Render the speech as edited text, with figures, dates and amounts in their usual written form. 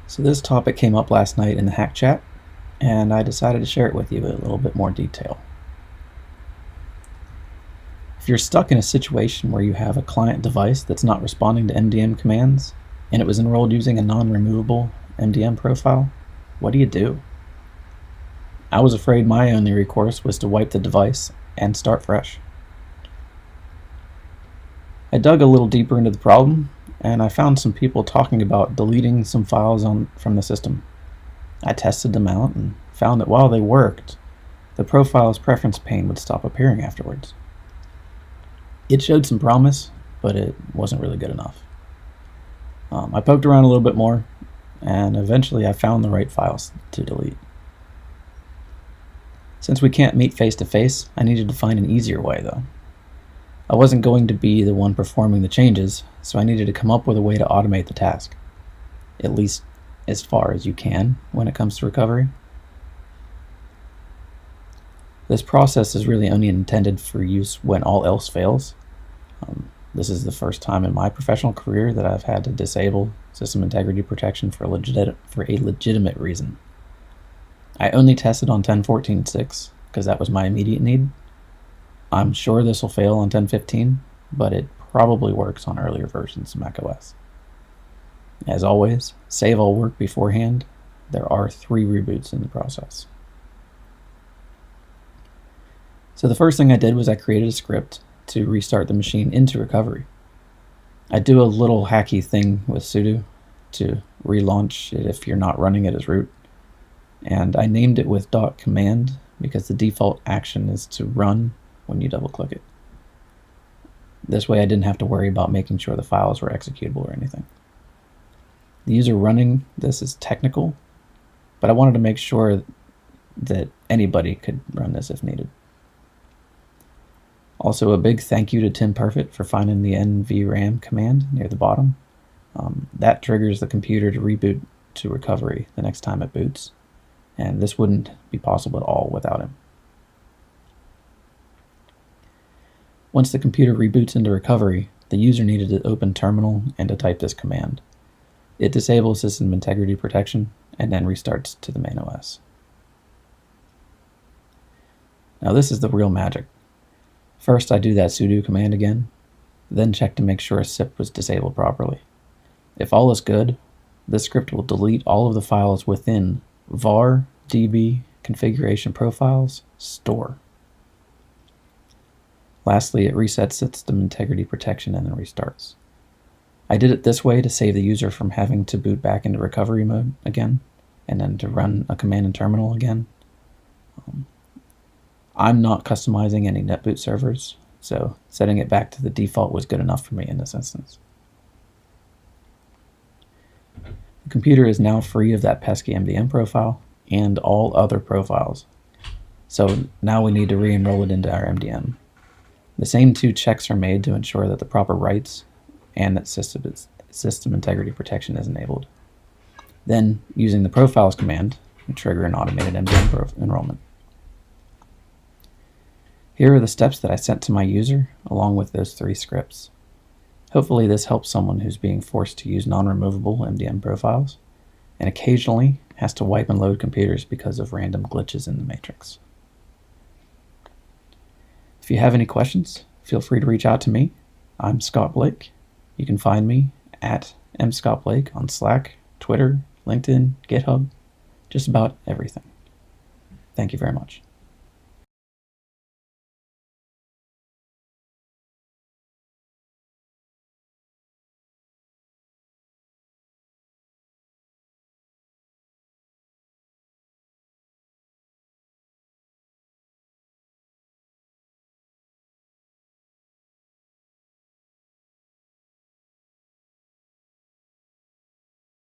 So this topic came up last night in the hack chat, and I decided to share it with you in a little bit more detail. If you're stuck in a situation where you have a client device that's not responding to MDM commands, and it was enrolled using a non-removable MDM profile, what do you do? I was afraid my only recourse was to wipe the device and start fresh. I dug a little deeper into the problem, and I found some people talking about deleting some files from the system. I tested them out and found that while they worked, the profile's preference pane would stop appearing afterwards. It showed some promise, but it wasn't really good enough. I poked around a little bit more, and eventually I found the right files to delete. Since we can't meet face-to-face, I needed to find an easier way, though. I wasn't going to be the one performing the changes, so I needed to come up with a way to automate the task, at least as far as you can when it comes to recovery. This process is really only intended for use when all else fails. This is the first time in my professional career that I've had to disable system integrity protection for a legitimate reason. I only tested on 10.14.6 because that was my immediate need. I'm sure this will fail on 10.15, but it probably works on earlier versions of macOS. As always, save all work beforehand. There are 3 reboots in the process. So the first thing I did was I created a script to restart the machine into recovery. I do a little hacky thing with sudo to relaunch it if you're not running it as root. And I named it with .command because the default action is to run when you double click it. This way I didn't have to worry about making sure the files were executable or anything. The user running this is technical, but I wanted to make sure that anybody could run this if needed. Also, a big thank you to Tim Perfect for finding the NVRAM command near the bottom. That triggers the computer to reboot to recovery the next time it boots, and this wouldn't be possible at all without him. Once the computer reboots into recovery, the user needed to open terminal and to type this command. It disables system integrity protection and then restarts to the main OS. Now this is the real magic. First I do that sudo command again, then check to make sure a SIP was disabled properly. If all is good, this script will delete all of the files within var db configuration profiles store. Lastly, it resets system integrity protection and then restarts. I did it this way to save the user from having to boot back into recovery mode again, and then to run a command in terminal again. I'm not customizing any netboot servers, so setting it back to the default was good enough for me in this instance. The computer is now free of that pesky MDM profile and all other profiles. So now we need to re-enroll it into our MDM. The same 2 checks are made to ensure that the proper rights and that system integrity protection is enabled. Then, using the profiles command, we trigger an automated MDM enrollment. Here are the steps that I sent to my user along with those 3 scripts. Hopefully this helps someone who's being forced to use non-removable MDM profiles and occasionally has to wipe and load computers because of random glitches in the matrix. If you have any questions, feel free to reach out to me. I'm Scott Blake. You can find me at mscottblake on Slack, Twitter, LinkedIn, GitHub, just about everything. Thank you very much.